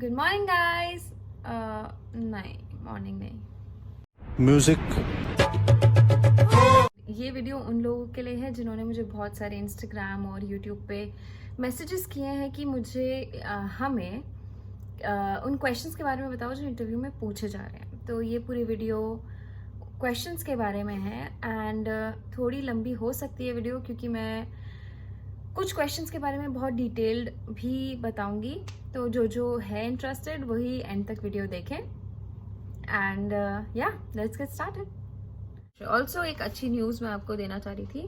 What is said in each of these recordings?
Good morning guys. नहीं, morning नहीं। Music. ये वीडियो उन लोगों के लिए है जिन्होंने मुझे बहुत सारे इंस्टाग्राम और यूट्यूब पे मैसेजेस किए हैं कि मुझे हमें उन क्वेश्चंस के बारे में बताओ जो इंटरव्यू में पूछे जा रहे हैं। तो ये पूरी वीडियो क्वेश्चंस के बारे में है एंड थोड़ी लंबी हो सकती है वीडियो, क्योंकि मैं कुछ क्वेश्चंस के बारे में बहुत डिटेल्ड भी बताऊंगी। तो जो है इंटरेस्टेड वही एंड तक वीडियो देखें एंड या लेट्स गेट स्टार्टेड। ऑल्सो एक अच्छी न्यूज़ मैं आपको देना चाह रही थी,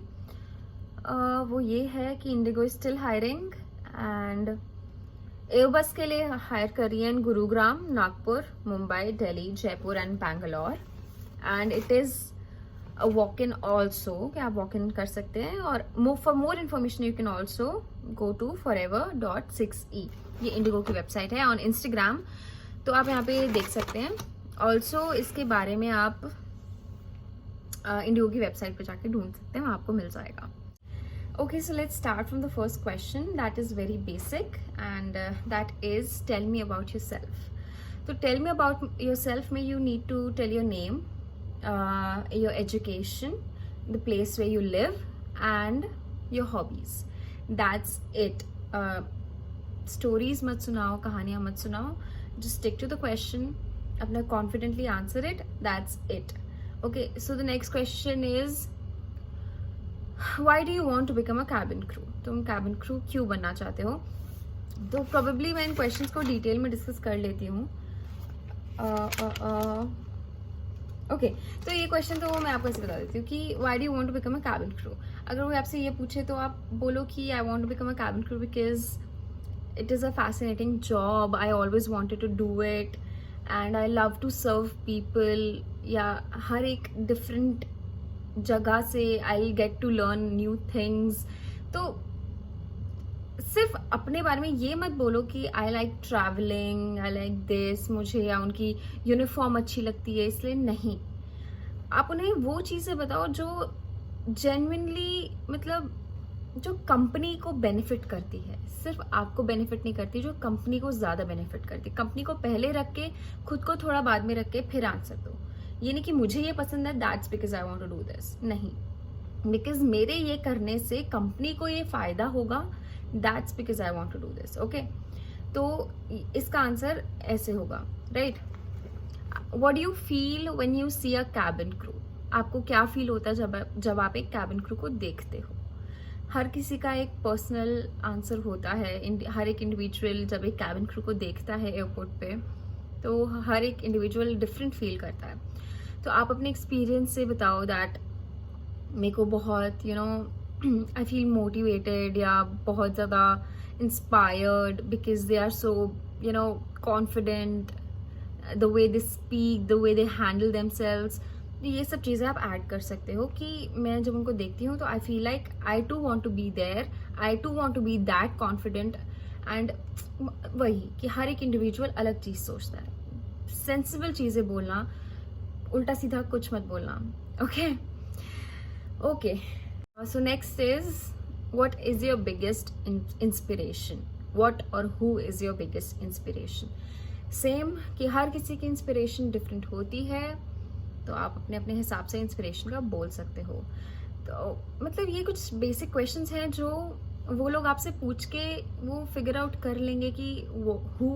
वो ये है कि IndiGo is still hiring and Airbus के लिए हायर कर रही है in Gurugram, Nagpur, Mumbai, Delhi, Jaipur and Bangalore and it is a walk-in also कि आप walk-in कर सकते हैं। और for more information you can also go to forever.6e, ये इंडिगो की वेबसाइट है ऑन इंस्टाग्राम, तो आप यहाँ पे देख सकते हैं। ऑल्सो इसके बारे में आप इंडिगो की वेबसाइट पे जाके ढूंढ सकते हैं, वहाँ आपको मिल जाएगा। Okay, so let's start from the first question that is very basic and that is tell me about yourself. So tell me about yourself में you need to tell your name, your education, the place where you live and your hobbies. That's it. Stories मत सुनाओ, कहानियाँ मत सुनाओ, just stick to the question, अपना confidently answer it, that's it. Okay, so the next question is why do you want to become a cabin crew? तुम cabin crew क्यों बनना चाहते हो? तो probably मैं इन questions को डिटेल में डिस्कस कर लेती हूँ। ओके, तो ये क्वेश्चन तो मैं आपको ऐसे बता देती हूँ कि why do you want to become a cabin crew. अगर वो आपसे ये पूछे तो आप बोलो कि I want to become a cabin crew because it is a fascinating job, I always wanted to do it and I love to serve people, या हर एक डिफरेंट जगह से I get to learn new things. तो सिर्फ अपने बारे में ये मत बोलो कि I like travelling, I like this, मुझे या उनकी यूनिफॉर्म अच्छी लगती है इसलिए नहीं। आप उन्हें वो चीज़ें बताओ जो जेन्युइनली, मतलब जो कंपनी को बेनिफिट करती है, सिर्फ आपको बेनिफिट नहीं करती, जो कंपनी को ज़्यादा बेनिफिट करती। कंपनी को पहले रख के खुद को थोड़ा बाद में रख के फिर आंसर दो। ये नहीं कि मुझे ये पसंद है that's because I want to do this, नहीं, बिकॉज मेरे ये करने से कंपनी को ये फ़ायदा होगा, that's because I want to do this. Okay, तो इसका आंसर ऐसे होगा, right? What do you feel when you see a cabin crew? आपको क्या फील होता है जब आप एक कैबिन क्रू को देखते हो? हर किसी का एक पर्सनल आंसर होता है। हर एक इंडिविजुअल जब एक कैबिन क्रू को देखता है एयरपोर्ट पे, तो हर एक इंडिविजुअल डिफरेंट फील करता है। तो आप अपने एक्सपीरियंस से बताओ दैट मेरे को बहुत I feel motivated या बहुत ज़्यादा inspired because they are so confident, the way they speak, the way they handle themselves. ये सब चीज़ें आप ऐड कर सकते हो कि मैं जब उनको देखती हूँ तो I feel like I too want to be there, I too want to be that confident and वही कि हर एक इंडिविजुअल अलग चीज़ सोचता है। सेंसिबल चीज़ें बोलना, उल्टा सीधा कुछ मत बोलना। Okay. So next is, what is your biggest inspiration? What or who is your biggest inspiration? Same कि हर किसी की इंस्पिरेशन डिफरेंट होती है, तो आप अपने अपने हिसाब से इंस्पिरेशन का बोल सकते हो। तो मतलब ये कुछ बेसिक क्वेश्चंस हैं जो वो लोग आपसे पूछ के वो फिगर आउट कर लेंगे कि वो who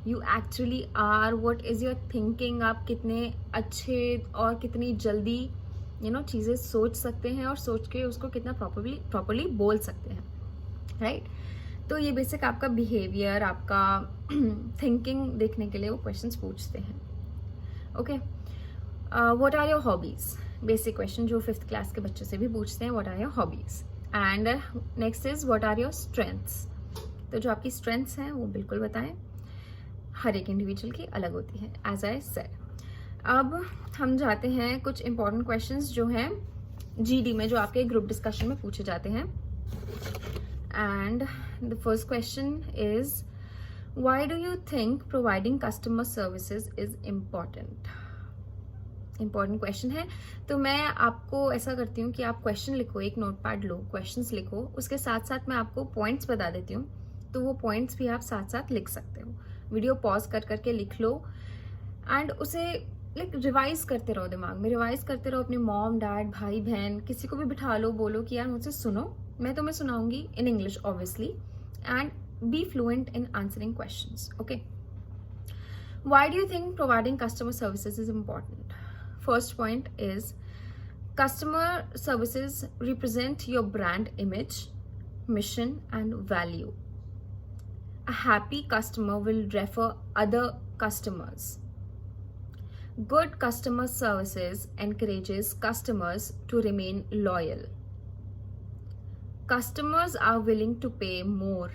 you actually are, what is your thinking, आप कितने अच्छे और कितनी जल्दी चीज़ें सोच सकते हैं और सोच के उसको कितना प्रॉपरली बोल सकते हैं, राइट? तो ये बेसिक आपका बिहेवियर, आपका थिंकिंग देखने के लिए वो क्वेश्चंस पूछते हैं। Okay, what are your hobbies? Basic question जो 5th क्लास के बच्चों से भी पूछते हैं, what are your hobbies. And next is what are your strengths? तो जो आपकी स्ट्रेंथ्स हैं वो बिल्कुल बताएं, हर एक इंडिविजुअल की अलग होती है, एज आई सेड। अब हम जाते हैं कुछ इंपॉर्टेंट क्वेश्चंस जो हैं जीडी में, जो आपके ग्रुप डिस्कशन में पूछे जाते हैं। And the first question is why do you think providing customer services is important? Important question है, तो मैं आपको ऐसा करती हूँ कि आप क्वेश्चन लिखो, एक नोटपैड लो, क्वेश्चंस लिखो, उसके साथ साथ मैं आपको पॉइंट्स बता देती हूँ, तो वो पॉइंट्स भी आप साथ साथ लिख सकते हो। वीडियो पॉज कर करके लिख लो एंड उसे लाइक रिवाइज करते रहो, दिमाग में रिवाइज करते रहो। अपने मॉम डैड भाई बहन किसी को भी बिठा लो, बोलो कि यार मुझसे सुनो, मैं तुम्हें सुनाऊंगी in English obviously, and be fluent in answering questions. Okay, why do you think providing customer services is important? First point is customer services represent your brand image, mission and value. A happy customer will refer other customers. Good customer services encourages customers to remain loyal. Customers are willing to pay more.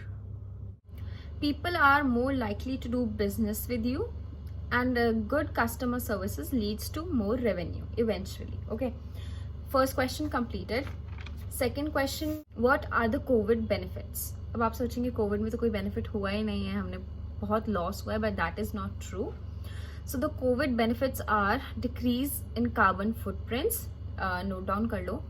People are more likely to do business with you, and good customer services leads to more revenue eventually. Okay, first question completed. Second question, what are the COVID benefits? अब आप सोचेंगे Covid में तो कोई benefit हुआ ही नहीं है, हमने बहुत लॉस हुआ है, but that is not true. So the Covid benefits are decrease in carbon footprints, note down कर लो.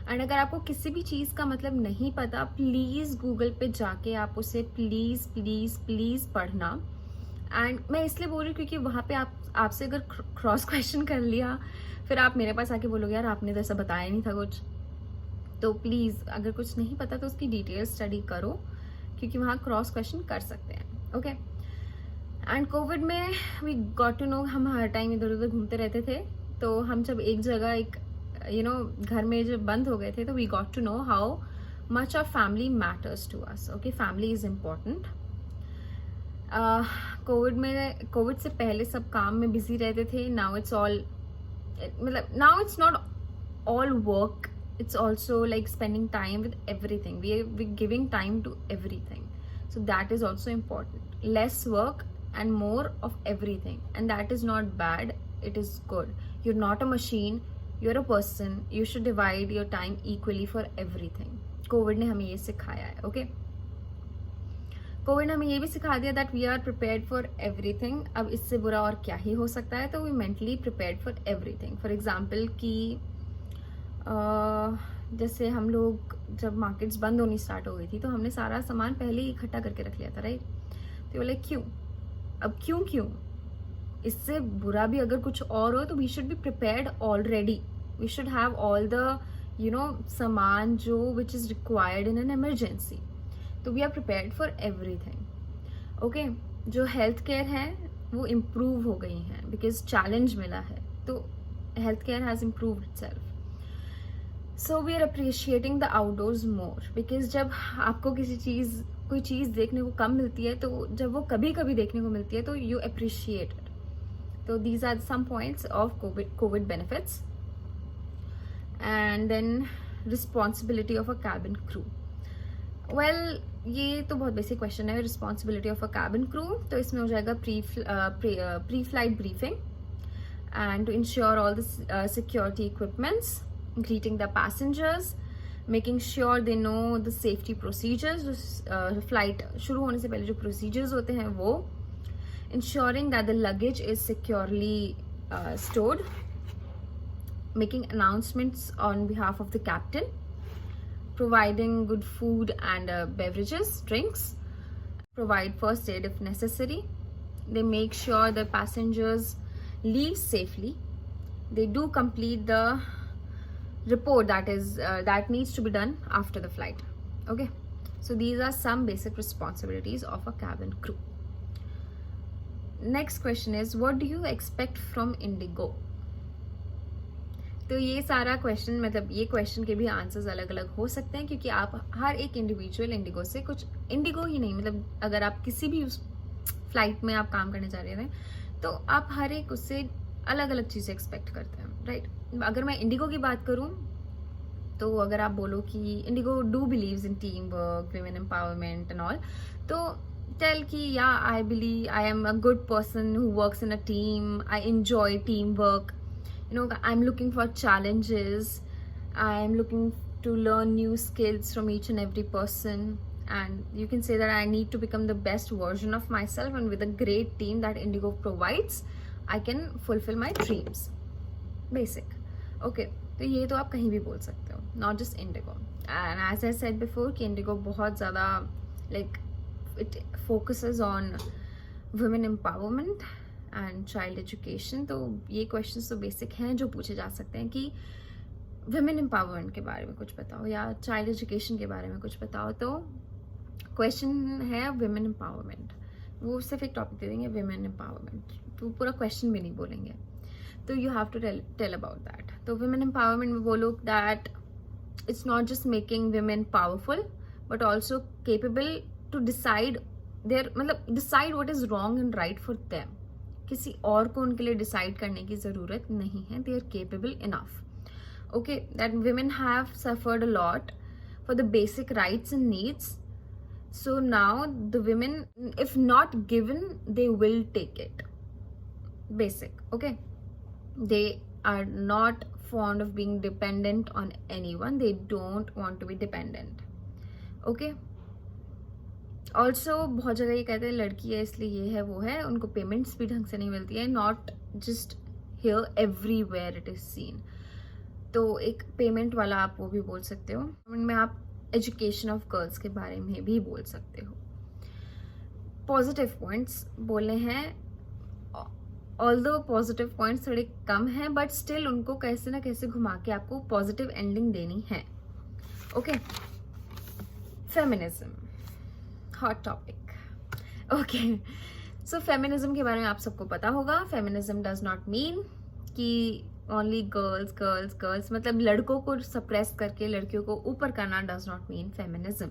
एंड अगर आपको किसी भी चीज़ का मतलब नहीं पता, प्लीज़ गूगल पे जाके आप उसे प्लीज़ प्लीज़ प्लीज़ पढ़ना. एंड मैं इसलिए बोल रही हूँ क्योंकि वहाँ पे आपसे अगर क्रॉस क्वेश्चन कर लिया, फिर आप मेरे पास आके बोलोगे यार आपने तो ऐसा बताया नहीं था कुछ. तो प्लीज़ अगर कुछ नहीं पता तो उसकी डिटेल स्टडी करो, क्योंकि वहाँ क्रॉस क्वेश्चन कर सकते हैं. ओके, एंड कोविड में वी गॉट टू नो, हम हर टाइम इधर उधर घूमते रहते थे, तो हम जब एक जगह एक घर में जब बंद हो गए थे, तो we got to know how much our family matters to us. Okay, family is important. Covid से पहले सब काम में बिजी रहते थे. नाउ इट्स ऑल, मतलब now it's not all work, it's also like spending time with everything. We're giving time to everything, so that is also important. Less work and more of everything, and that is not bad, it is good. You're not a machine, you're a person. You should divide your time equally for everything. COVID ने हमें ये सिखाया है. okay, Covid ने हमें ये भी सिखा दिया that we are prepared for everything. अब इससे बुरा और क्या ही हो सकता है. तो we mentally prepared for everything. For example कि जैसे हम लोग जब मार्केट्स बंद होनी स्टार्ट हो गई थी, तो हमने सारा सामान पहले ही इकट्ठा करके रख लिया था, राइट. तो बोले क्यों, अब क्यों इससे बुरा भी अगर कुछ और हो तो we should be prepared already. We should have all the सामान जो which is required in an emergency. तो we are prepared for everything. Okay, जो हेल्थ केयर है वो इम्प्रूव हो गई हैं बिकॉज चैलेंज मिला है, तो health care has improved itself. So we are appreciating the outdoors more, because जब आपको कोई चीज़ देखने को कम मिलती है, तो जब वो कभी कभी देखने को मिलती है तो यू अप्रिशिएट इट. तो these are some points of COVID benefits. And then responsibility of a cabin crew. Well, ये तो बहुत बेसिक क्वेश्चन है. Responsibility of a cabin crew, तो इसमें हो जाएगा pre flight briefing and to ensure all the security equipments, greeting the passengers, making sure they know the safety procedures. Flight शुरू होने से पहले जो procedures होते हैं वो, ensuring that the luggage is securely stored, making announcements on behalf of the captain, providing good food and beverages, drinks, provide first aid if necessary. They make sure the passengers leave safely. They do complete the report that needs to be done after the flight. Okay, so these are some basic responsibilities of a cabin crew. Next question is, what do you expect from Indigo? तो ये सारा question, मतलब ये question के भी answers अलग अलग हो सकते हैं, क्योंकि आप हर एक इंडिविजुअल इंडिगो से कुछ, इंडिगो ही नहीं, मतलब अगर आप किसी भी उस फ्लाइट में आप काम करने जा रहे हैं, तो आप हर एक उससे अलग अलग चीज़ें एक्सपेक्ट करते हैं, राइट. अगर मैं इंडिगो की बात करूं, तो अगर आप बोलो कि Indigo do believes in team work, women empowerment and all, तो टेल कि या I am a good person who works in a team, I enjoy team work, I am looking for challenges, I am looking to learn new skills from each and every person, and you can say that I need to become the best version of myself, and with a great team that Indigo provides, I can fulfill my dreams. Basic. Okay, तो ये तो आप कहीं भी बोल सकते हो, not just Indigo. And as I said before कि Indigo बहुत ज़्यादा like it focuses on women empowerment and child education. तो ये क्वेश्चंस तो बेसिक हैं जो पूछे जा सकते हैं कि वुमेन एम्पावरमेंट के बारे में कुछ बताओ या चाइल्ड एजुकेशन के बारे में कुछ बताओ। तो क्वेश्चन है वुमेन एम्पावरमेंट, वो सिर्फ एक टॉपिक दे देंगे वुमेन एम्पावरमेंट, तो पूरा क्वेश्चन भी नहीं बोलेंगे। तो you have to tell about that. तो वुमेन एम्पावरमेंट में बोलो that it's not just making women powerful but also capable to decide their, मतलब decide what is wrong and right for them. किसी और को उनके लिए डिसाइड करने की जरूरत नहीं है, they are capable enough. Okay, that women have suffered a lot for the basic rights and needs. So now the women, if not given, they will take it. Basic, okay? They are not fond of being dependent on anyone. They don't want to be dependent. Okay? Also, बहुत जगह ये कहते हैं लड़की है इसलिए ये है वो है, उनको पेमेंट्स भी ढंग से नहीं मिलती है. Not just here, everywhere it is seen. तो एक पेमेंट वाला आप वो भी बोल सकते हो. में आप एजुकेशन ऑफ गर्ल्स के बारे में भी बोल सकते हो. पॉजिटिव पॉइंट्स बोले हैं, ऑल्दो पॉजिटिव पॉइंट्स थोड़े कम हैं बट स्टिल उनको कैसे ना कैसे घुमा के आपको पॉजिटिव एंडिंग देनी है. Okay, feminism, hot topic. Okay, so feminism के बारे में आप सबको पता होगा. फेमिनिज्म डज नॉट मीन कि ओनली गर्ल्स गर्ल्स गर्ल्स, मतलब लड़कों को सप्रेस करके लड़कियों को ऊपर करना डज नॉट मीन फेमिनिज्म.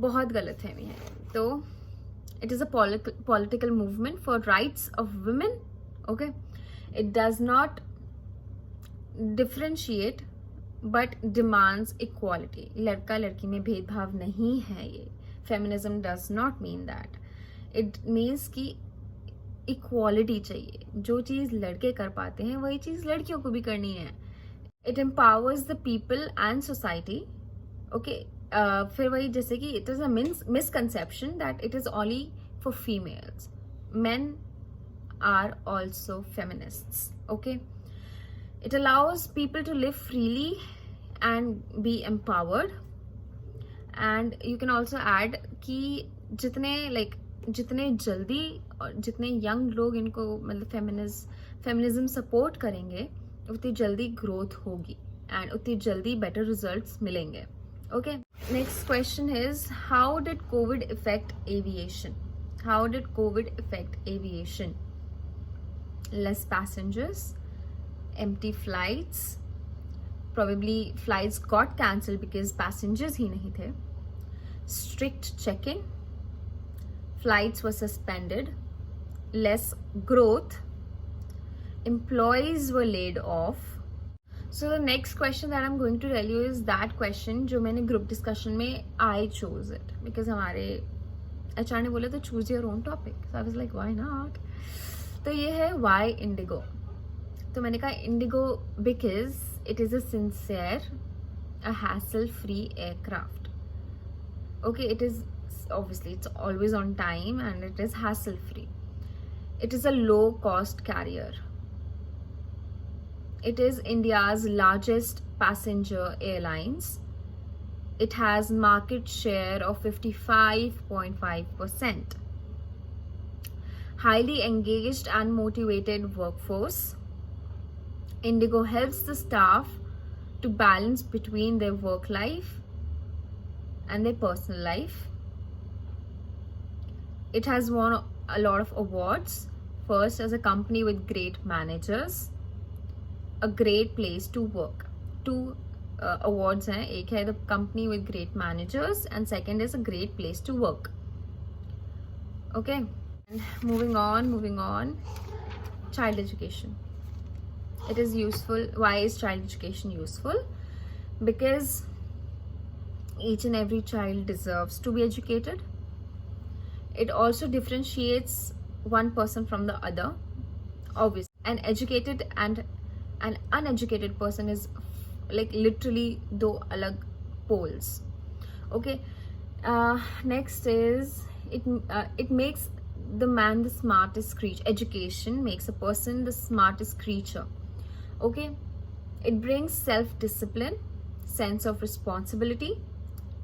बहुत गलत फहमी है. तो it is a political movement for rights of women. Okay, it does not differentiate but demands equality. लड़का लड़की में भेदभाव नहीं है. ये feminism does not mean that. It means कि इक्वालिटी चाहिए. जो चीज लड़के कर पाते हैं वही चीज लड़कियों को भी करनी है. It empowers the people and society. Okay, फिर वही जैसे कि it is a misconception that it is only for females. Men are also feminists. Okay, it allows people to live freely and be empowered. And you can also add कि जितने जल्दी और जितने young लोग इनको मतलब फेमिनिज्म सपोर्ट करेंगे उतनी जल्दी ग्रोथ होगी एंड उतनी जल्दी बेटर रिजल्ट्स मिलेंगे. Okay, next question is how did Covid effect aviation. How did Covid effect aviation? Less passengers, empty flights, probably flights got cancelled because passengers ही नहीं थे, strict checking, flights were suspended, less growth, employees were laid off. So the next question that I'm going to tell you is that question जो मैंने group discussion में I chose it because हमारे HR ने बोला तो choose your own topic. So I was like why not? तो ये है why Indigo. तो मैंने कहा Indigo because it is a sincere, a hassle-free aircraft. Okay, it is obviously it's always on time and it is hassle-free. It is a low-cost carrier. It is India's largest passenger airlines. It has market share of 55.5%. Highly engaged and motivated workforce. Indigo helps the staff to balance between their work life and their personal life. It has won a lot of awards. First, as a company with great managers, a great place to work. Two awards हैं. एक है the company with great managers and second is a great place to work. Okay, and moving on. Child education. It is useful. Why is child education useful? Because each and every child deserves to be educated. It also differentiates one person from the other. Obviously, an educated and an uneducated person is like literally दो अलग poles. Okay. Next is it makes the man the smartest creature. Education makes a person the smartest creature. Okay, it brings self-discipline, sense of responsibility,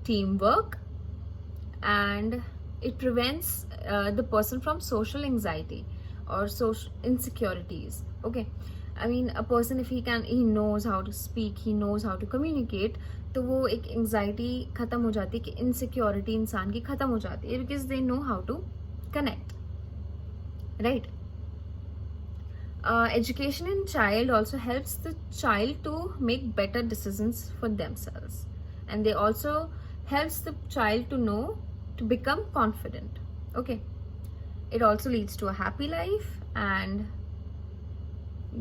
teamwork, and it prevents the person from social anxiety or social insecurities. Okay, I mean a person, if he knows how to speak, he knows how to communicate, तो वो एक anxiety खत्म हो जाती है, कि insecurity इंसान की खत्म हो जाती है, because they know how to connect, right. Education in child also helps the child to make better decisions for themselves, and they also helps the child to know to become confident. Okay, it also leads to a happy life, and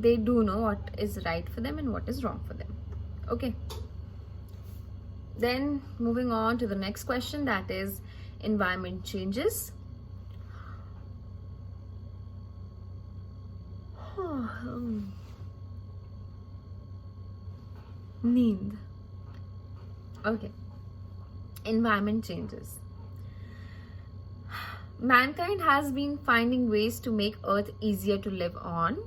they do know what is right for them and what is wrong for them. Okay, then moving on to the next question, that is environment changes. Need. Okay, environment changes. Mankind has been finding ways to make Earth easier to live on.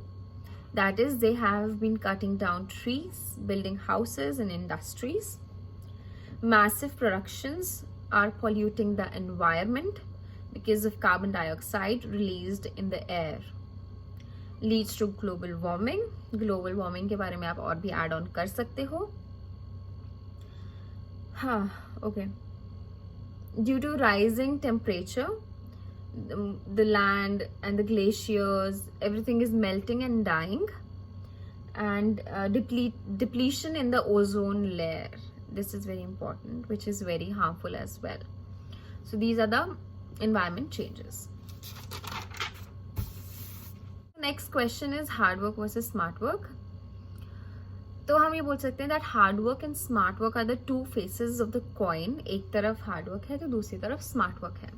That is, they have been cutting down trees, building houses and industries. Massive productions are polluting the environment because of carbon dioxide released in the air. Leads to global warming. Global warming के बारे में आप और भी add on कर सकते हो. हाँ, okay. Due to rising temperature, the land and the glaciers, everything is melting and dying, and depletion in the ozone layer. This is very important, which is very harmful as well. So these are the environment changes. Next question is hard work versus smart work. तो हम ये बोल सकते हैं that hard work and smart work are the two faces of the coin. एक तरफ hard work है तो दूसरी तरफ smart work है.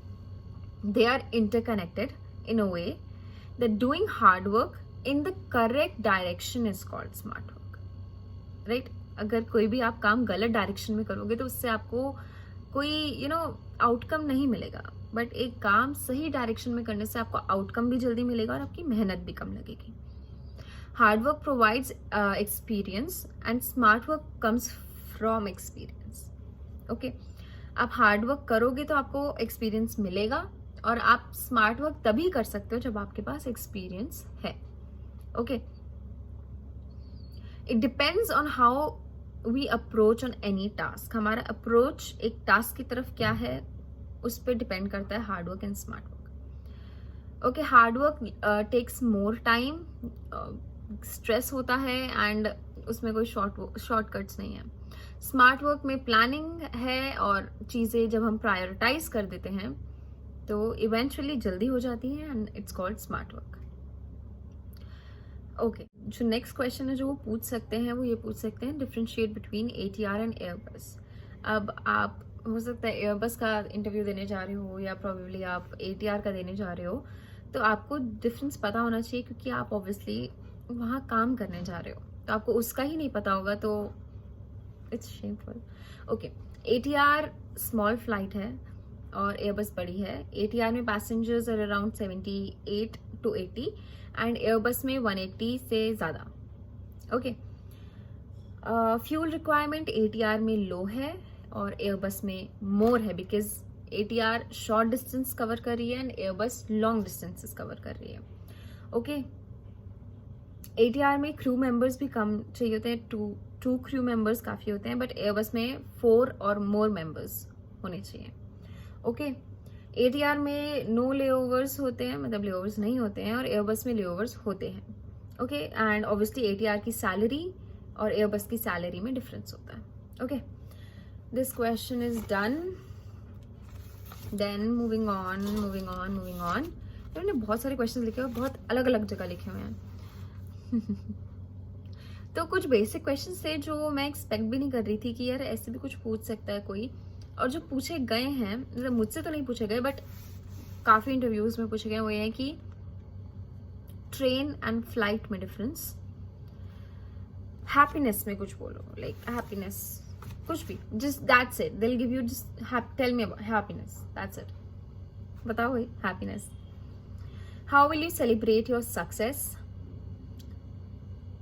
They are interconnected in a way that doing hard work in the correct direction is called smart work. Right? अगर कोई भी आप काम गलत डायरेक्शन में करोगे तो उससे आपको कोई आउटकम नहीं मिलेगा, बट एक काम सही डायरेक्शन में करने से आपको आउटकम भी जल्दी मिलेगा और आपकी मेहनत भी कम लगेगी. Hard work provides experience and smart work comes from experience. Okay, आप हार्ड वर्क करोगे तो आपको एक्सपीरियंस मिलेगा, और आप स्मार्ट वर्क तभी कर सकते हो जब आपके पास एक्सपीरियंस है. Okay, it depends on how we approach on any task. हमारा अप्रोच एक टास्क की तरफ क्या है उस पर डिपेंड करता है hard work and smart work. Okay, hard work takes more time, stress होता है, एंड उसमें कोई शॉर्टकट्स नहीं है. स्मार्ट वर्क में प्लानिंग है, और चीज़ें जब हम प्रायोरिटाइज कर देते हैं तो इवेंचुअली जल्दी हो जाती हैं, and it's called smart work. Okay, जो नेक्स्ट क्वेश्चन है जो वो पूछ सकते हैं, वो ये पूछ सकते हैं differentiate between ATR and Airbus. अब आप हो सकता है एयरबस का इंटरव्यू देने जा रहे हो या प्रोबेबली आप ATR का देने जा रहे हो, तो आपको डिफरेंस पता होना चाहिए, क्योंकि आप ऑब्वियसली वहाँ काम करने जा रहे हो. तो आपको उसका ही नहीं पता होगा तो it's shameful. Okay, ATR small flight है और एयरबस बड़ी है. ATR में passengers are around 78 to 80 and Airbus में 180 से ज़्यादा. ओके, फ्यूल रिक्वायरमेंट ATR में लो है और एयरबस में मोर है, because ATR short distance cover कर रही है and Airbus long distances cover कर रही है. ओके, ATR में क्रू मेंबर्स भी कम चाहिए होते हैं, टू क्रू मेंबर्स काफ़ी होते हैं, बट एयरबस में 4 और मोर मेंबर्स होने चाहिए. ओके, ATR में नो लेओवर्स होते हैं, मतलब लेओवर्स नहीं होते हैं, और एयरबस में लेओवर्स होते हैं. ओके, एंड ऑब्वियसली ATR की सैलरी और एयरबस की सैलरी में डिफरेंस होता है. Okay, this question is done. Then moving on. मैंने बहुत सारे क्वेश्चंस लिखे हुए, बहुत अलग अलग जगह लिखे हुए हैं. तो कुछ बेसिक क्वेश्चंस थे जो मैं एक्सपेक्ट भी नहीं कर रही थी कि यार ऐसे भी कुछ पूछ सकता है कोई, और जो पूछे गए हैं, मतलब मुझसे तो नहीं पूछे गए बट काफ़ी इंटरव्यूज में पूछे गए, वो ये है कि ट्रेन एंड फ्लाइट में डिफरेंस, हैप्पीनेस में कुछ बोलो, लाइक हैप्पीनेस कुछ भी, just that's it, they will give you just tell me about happiness, that's it. बताओ भाई happiness. How will you celebrate your success?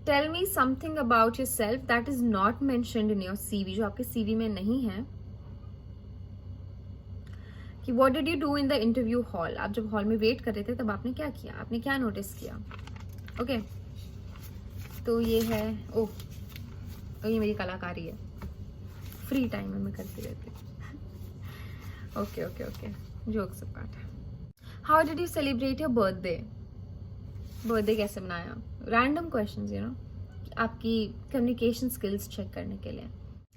Tell me something about your self that is not mentioned in your CV, जो आपके CV में नहीं है. कि what did you do in the interview hall, आप जब हॉल में वेट कर रहे थे तब आपने क्या किया, आपने क्या नोटिस किया. ओके तो ये है, ओह ये मेरी कलाकारी है, फ्री टाइम में मैं करती रहती हूँ. Okay okay okay, jokes apart. How did you celebrate your birthday, birthday कैसे मनाया. रैंडम क्वेश्चंस यू नो, आपकी कम्युनिकेशन स्किल्स चेक करने के लिए.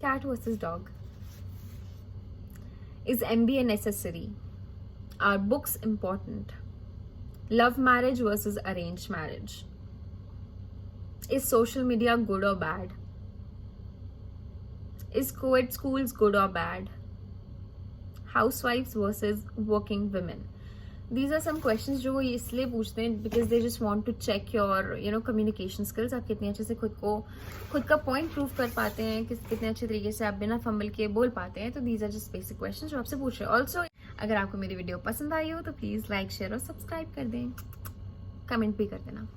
Cat versus dog. Is MBA necessary? Are books important? Love marriage versus arranged marriage. Is social media good or bad? Is co-ed schools good or bad? Housewives versus working women. These are some questions जो वो इसलिए पूछते हैं because they just want to check your communication skills. आप कितने अच्छे से खुद का पॉइंट प्रूव कर पाते हैं, कितने अच्छे तरीके से आप बिना फंबल के बोल पाते हैं. तो these are just basic questions जो आपसे पूछ रहे हैं. ऑल्सो अगर आपको मेरी वीडियो पसंद आई हो तो प्लीज़ लाइक शेयर और सब्सक्राइब कर दें, कमेंट भी कर देना.